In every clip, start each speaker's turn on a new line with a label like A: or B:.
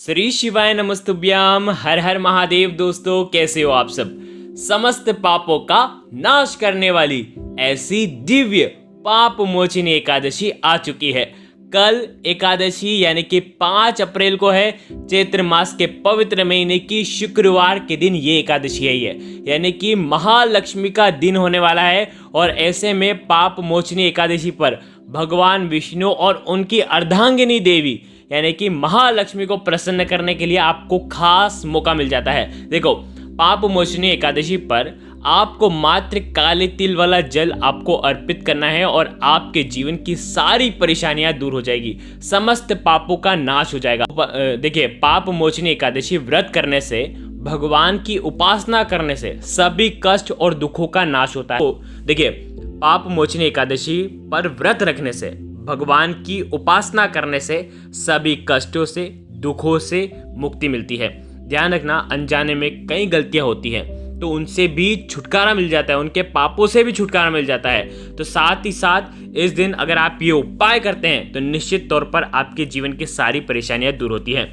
A: श्री शिवाय नमस्तुभ्याम। हर हर महादेव। दोस्तों, कैसे हो आप सब। समस्त पापों का नाश करने वाली ऐसी दिव्य पाप मोचिनी एकादशी आ चुकी है। कल एकादशी यानी कि 5 अप्रैल को है। चैत्र मास के पवित्र महीने की शुक्रवार के दिन ये एकादशी आई है, यानी कि महालक्ष्मी का दिन होने वाला है। और ऐसे में पाप मोचनी एकादशी पर भगवान विष्णु और उनकी अर्धांगिनी देवी यानी कि महालक्ष्मी को प्रसन्न करने के लिए आपको खास मौका मिल जाता है। देखो, पाप मोचनी एकादशी पर आपको मात्र काले तिल वाला जल आपको अर्पित करना है और आपके जीवन की सारी परेशानियां दूर हो जाएगी, समस्त पापों का नाश हो जाएगा। देखिए, पाप मोचनी एकादशी व्रत करने से, भगवान की उपासना करने से सभी कष्ट और दुखों का नाश होता है। तो देखिए, पाप मोचनी एकादशी पर व्रत रखने से, भगवान की उपासना करने से सभी कष्टों से, दुखों से मुक्ति मिलती है। ध्यान रखना, अनजाने में कई गलतियां होती हैं तो उनसे भी छुटकारा मिल जाता है, उनके पापों से भी छुटकारा मिल जाता है। तो साथ ही साथ इस दिन अगर आप ये उपाय करते हैं तो निश्चित तौर पर आपके जीवन की सारी परेशानियां दूर होती हैं।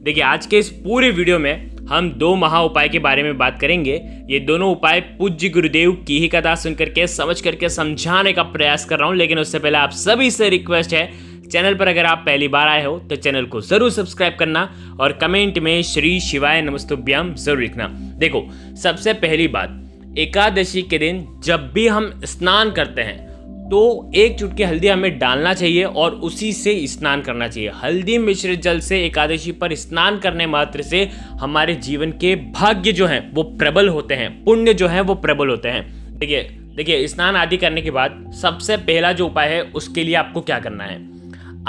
A: देखिए, आज के इस पूरे वीडियो में हम 2 महा उपाय के बारे में बात करेंगे। ये दोनों उपाय पूज्य गुरुदेव की ही कथा सुन करके, समझ करके समझाने का प्रयास कर रहा हूँ। लेकिन उससे पहले आप सभी से रिक्वेस्ट है, चैनल पर अगर आप पहली बार आए हो तो चैनल को जरूर सब्सक्राइब करना और कमेंट में श्री शिवाय नमस्तुभ्याम जरूर लिखना। देखो, सबसे पहली बात, एकादशी के दिन जब भी हम स्नान करते हैं तो 1 चुटकी हल्दी हमें डालना चाहिए और उसी से स्नान करना चाहिए। हल्दी मिश्रित जल से एकादशी पर स्नान करने मात्र से हमारे जीवन के भाग्य जो हैं वो प्रबल होते हैं, पुण्य जो हैं वो प्रबल होते हैं। देखिए, स्नान आदि करने के बाद सबसे पहला जो उपाय है उसके लिए आपको क्या करना है।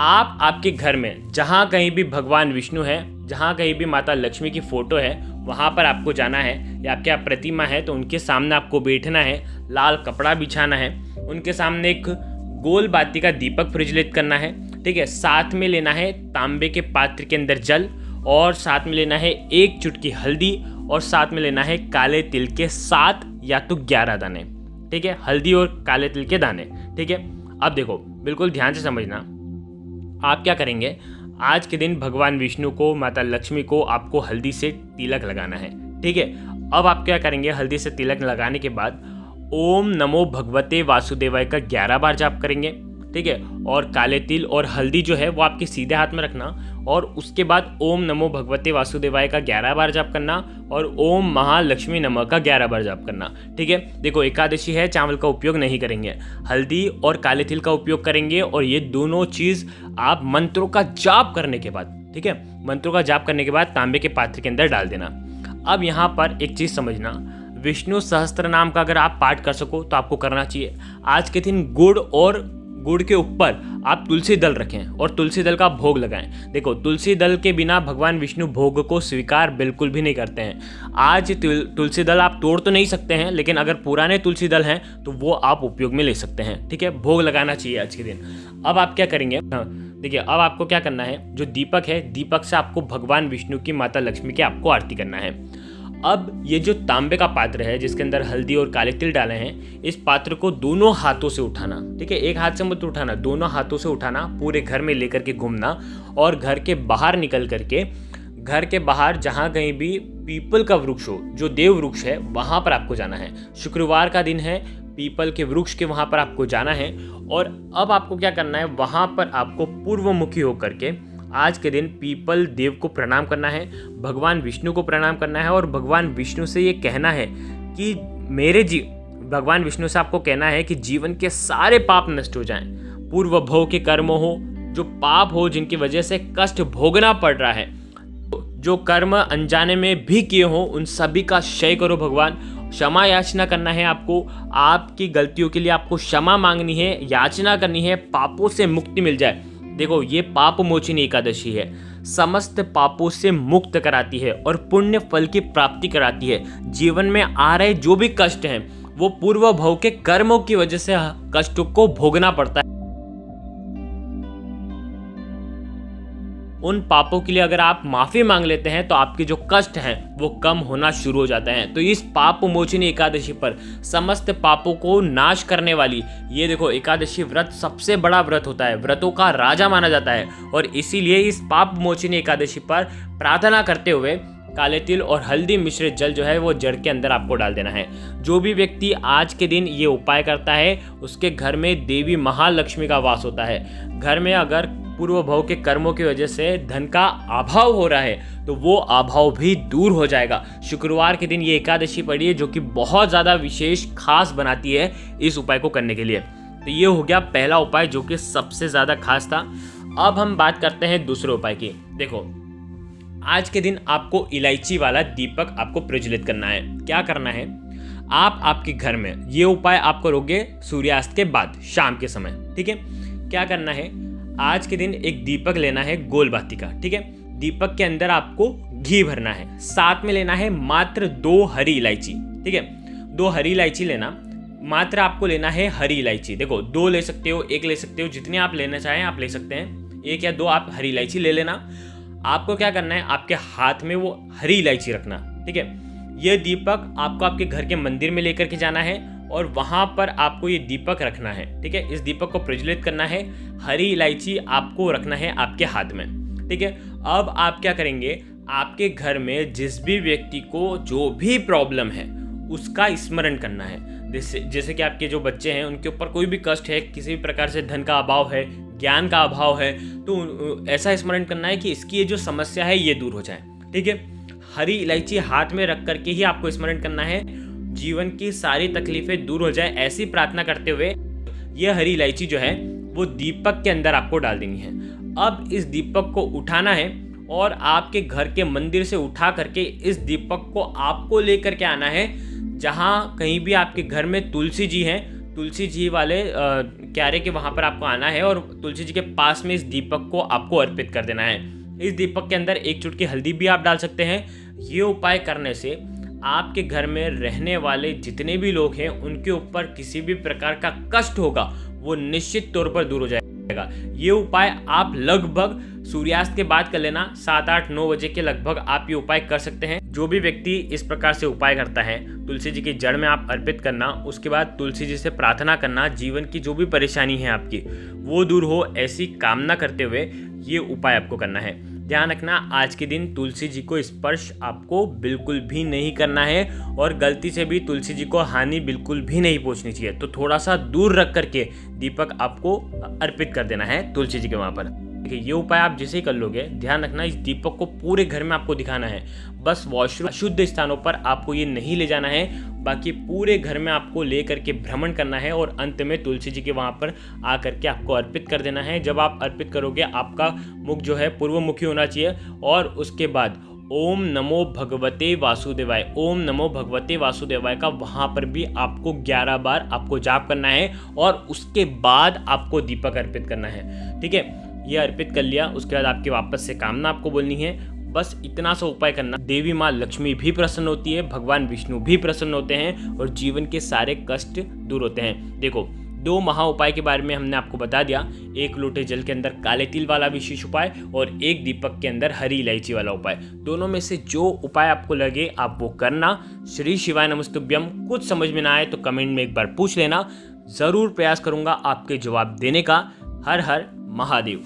A: आप आपके घर में जहाँ कहीं भी भगवान विष्णु है, जहाँ कहीं भी माता लक्ष्मी की फोटो है, वहाँ पर आपको जाना है, या आपके यहाँ प्रतिमा है तो उनके सामने आपको बैठना है, लाल कपड़ा बिछाना है, उनके सामने एक गोल बाती का दीपक प्रज्वलित करना है। ठीक है, साथ में लेना है तांबे के पात्र के अंदर जल, और साथ में लेना है 1 चुटकी हल्दी, और साथ में लेना है काले तिल के 7 या तो 11 दाने। ठीक है, हल्दी और काले तिल के दाने। ठीक है, अब देखो, बिल्कुल ध्यान से समझना। आप क्या करेंगे, आज के दिन भगवान विष्णु को, माता लक्ष्मी को आपको हल्दी से तिलक लगाना है। ठीक है, अब आप क्या करेंगे, हल्दी से तिलक लगाने के बाद ओम नमो भगवते वासुदेवाय का 11 बार जाप करेंगे। ठीक है, और काले तिल और हल्दी जो है वो आपके सीधे हाथ में रखना, और उसके बाद ओम नमो भगवते वासुदेवाय का 11 बार जाप करना और ओम महालक्ष्मी नमः का 11 बार जाप करना। ठीक है, देखो, एकादशी है, चावल का उपयोग नहीं करेंगे, हल्दी और काले तिल का उपयोग करेंगे। और ये दोनों चीज़ आप मंत्रों का जाप करने के बाद, ठीक है, मंत्रों का जाप करने के बाद तांबे के पात्र के अंदर डाल देना। अब यहाँ पर एक चीज़ समझना, विष्णु सहस्त्र नाम का अगर आप पाठ कर सको तो आपको करना चाहिए। आज के दिन गुड़ के ऊपर आप तुलसी दल रखें और तुलसी दल का भोग लगाएं। देखो, तुलसी दल के बिना भगवान विष्णु भोग को स्वीकार बिल्कुल भी नहीं करते हैं। आज तुलसी दल आप तोड़ तो नहीं सकते हैं, लेकिन अगर पुराने तुलसी दल हैं तो वो आप उपयोग में ले सकते हैं। ठीक है, भोग लगाना चाहिए आज के दिन। अब आप क्या करेंगे, देखिए, अब आपको क्या करना है, जो दीपक है, दीपक से आपको भगवान विष्णु की, माता लक्ष्मी की आपको आरती करना है। अब ये जो तांबे का पात्र है जिसके अंदर हल्दी और काले तिल डाले हैं, इस पात्र को दोनों हाथों से उठाना। ठीक है, एक हाथ से मत उठाना, दोनों हाथों से उठाना, पूरे घर में लेकर के घूमना, और घर के बाहर निकल करके, घर के बाहर जहाँ कहीं भी पीपल का वृक्ष हो, जो देव वृक्ष है, वहाँ पर आपको जाना है। शुक्रवार का दिन है, पीपल के वृक्ष के वहाँ पर आपको जाना है। और अब आपको क्या करना है, वहाँ पर आपको पूर्वमुखी होकर के आज के दिन पीपल देव को प्रणाम करना है, भगवान विष्णु को प्रणाम करना है, और भगवान विष्णु से ये कहना है कि भगवान विष्णु से आपको कहना है कि जीवन के सारे पाप नष्ट हो जाएं, पूर्व भव के कर्म हो, जो पाप हो, जिनकी वजह से कष्ट भोगना पड़ रहा है, जो कर्म अनजाने में भी किए हो, उन सभी का क्षय करो भगवान। क्षमा याचना करना है आपको, आपकी गलतियों के लिए आपको क्षमा मांगनी है, याचना करनी है, पापों से मुक्ति मिल जाए। देखो, ये पाप मोचिनी एकादशी है, समस्त पापों से मुक्त कराती है और पुण्य फल की प्राप्ति कराती है। जीवन में आ रहे जो भी कष्ट हैं वो पूर्व भव के कर्मों की वजह से कष्टों को भोगना पड़ता है। उन पापों के लिए अगर आप माफ़ी मांग लेते हैं तो आपके जो कष्ट हैं वो कम होना शुरू हो जाते हैं। तो इस पाप मोचनी एकादशी पर समस्त पापों को नाश करने वाली ये देखो एकादशी व्रत सबसे बड़ा व्रत होता है, व्रतों का राजा माना जाता है। और इसीलिए इस पाप मोचनी एकादशी पर प्रार्थना करते हुए काले तिल और हल्दी मिश्रित जल जो है वो जड़ के अंदर आपको डाल देना है। जो भी व्यक्ति आज के दिन ये उपाय करता है उसके घर में देवी महालक्ष्मी का वास होता है। घर में अगर पूर्व भव के कर्मों की वजह से धन का अभाव हो रहा है तो वो अभाव भी दूर हो जाएगा। शुक्रवार के दिन ये एकादशी पड़ी है जो कि बहुत ज़्यादा विशेष खास बनाती है इस उपाय को करने के लिए। तो ये हो गया पहला उपाय जो कि सबसे ज़्यादा खास था। अब हम बात करते हैं दूसरे उपाय की। देखो आज के दिन आपको इलायची वाला दीपक आपको प्रज्वलित करना है। क्या करना है, आप आपके घर में ये उपाय आप करोगे सूर्यास्त के बाद शाम के समय, ठीक है। क्या करना है, आज के दिन एक दीपक लेना है गोल बाती का, ठीक है। दीपक के अंदर आपको घी भरना है, साथ में लेना है मात्र 2 हरी इलायची, ठीक है। 2 हरी इलायची लेना, मात्र आपको लेना है हरी इलायची। देखो 2 ले सकते हो, 1 ले सकते हो, जितने आप लेना चाहें आप ले सकते हैं। 1 या 2 आप हरी इलायची ले लेना। आपको क्या करना है, आपके हाथ में वो हरी इलायची रखना, ठीक है। ये दीपक आपको आपके घर के मंदिर में लेकर के जाना है और वहाँ पर आपको ये दीपक रखना है, ठीक है। इस दीपक को प्रज्वलित करना है, हरी इलायची आपको रखना है आपके हाथ में, ठीक है। अब आप क्या करेंगे, आपके घर में जिस भी व्यक्ति को जो भी प्रॉब्लम है उसका स्मरण करना है। जैसे कि आपके जो बच्चे हैं उनके ऊपर कोई भी कष्ट है, किसी भी प्रकार से धन का अभाव है, ज्ञान का अभाव है, तो ऐसा स्मरण करना है कि इसकी ये जो समस्या है ये दूर हो जाए, ठीक है। हरी इलायची हाथ में रख करके ही आपको स्मरण करना है, जीवन की सारी तकलीफें दूर हो जाए, ऐसी प्रार्थना करते हुए ये हरी इलायची जो है वो दीपक के अंदर आपको डाल देनी है। अब इस दीपक को उठाना है और आपके घर के मंदिर से उठा करके इस दीपक को आपको लेकर के आना है। जहाँ कहीं भी आपके घर में तुलसी जी हैं, तुलसी जी वाले क्यारे के वहाँ पर आपको आना है और तुलसी जी के पास में इस दीपक को आपको अर्पित कर देना है। इस दीपक के अंदर 1 चुटकी हल्दी भी आप डाल सकते हैं। ये उपाय करने से आपके घर में रहने वाले जितने भी लोग हैं उनके ऊपर किसी भी प्रकार का कष्ट होगा वो निश्चित तौर पर दूर हो जाएगा। ये उपाय आप लगभग सूर्यास्त के बाद कर लेना, 7, 8, 9 बजे के लगभग आप ये उपाय कर सकते हैं। जो भी व्यक्ति इस प्रकार से उपाय करता है, तुलसी जी की जड़ में आप अर्पित करना, उसके बाद तुलसी जी से प्रार्थना करना, जीवन की जो भी परेशानी है आपकी वो दूर हो, ऐसी कामना करते हुए ये उपाय आपको करना है। ध्यान रखना, आज के दिन तुलसी जी को स्पर्श आपको बिल्कुल भी नहीं करना है और गलती से भी तुलसी जी को हानि बिल्कुल भी नहीं पहुंचनी चाहिए। तो थोड़ा सा दूर रख करके दीपक आपको अर्पित कर देना है तुलसी जी के वहाँ पर। देखिए ये उपाय आप जैसे ही कर लोगे, ध्यान रखना इस दीपक को पूरे घर में आपको दिखाना है। बस वॉशरूम अशुद्ध स्थानों पर आपको ये नहीं ले जाना है, बाकी पूरे घर में आपको ले करके भ्रमण करना है और अंत में तुलसी जी के वहाँ पर आकर के आपको अर्पित कर देना है। जब आप अर्पित करोगे आपका मुख जो है पूर्वमुखी होना चाहिए और उसके बाद ओम नमो भगवते वासुदेवाय, ओम नमो भगवते वासुदेवाय का वहाँ पर भी आपको 11 बार आपको जाप करना है और उसके बाद आपको दीपक अर्पित करना है, ठीक है। ये अर्पित कर लिया, उसके बाद आपके वापस से कामना आपको बोलनी है। बस इतना सा उपाय करना, देवी माँ लक्ष्मी भी प्रसन्न होती है, भगवान विष्णु भी प्रसन्न होते हैं और जीवन के सारे कष्ट दूर होते हैं। देखो 2 महा उपाय के बारे में हमने आपको बता दिया, 1 लोटे जल के अंदर काले तिल वाला विशेष उपाय और 1 दीपक के अंदर हरी इलायची वाला उपाय। दोनों में से जो उपाय आपको लगे आप वो करना। श्री शिवाय नमस्तुभ्यम। कुछ समझ में ना आए तो कमेंट में एक बार पूछ लेना, ज़रूर प्रयास करूँगा आपके जवाब देने का। हर हर महादेव।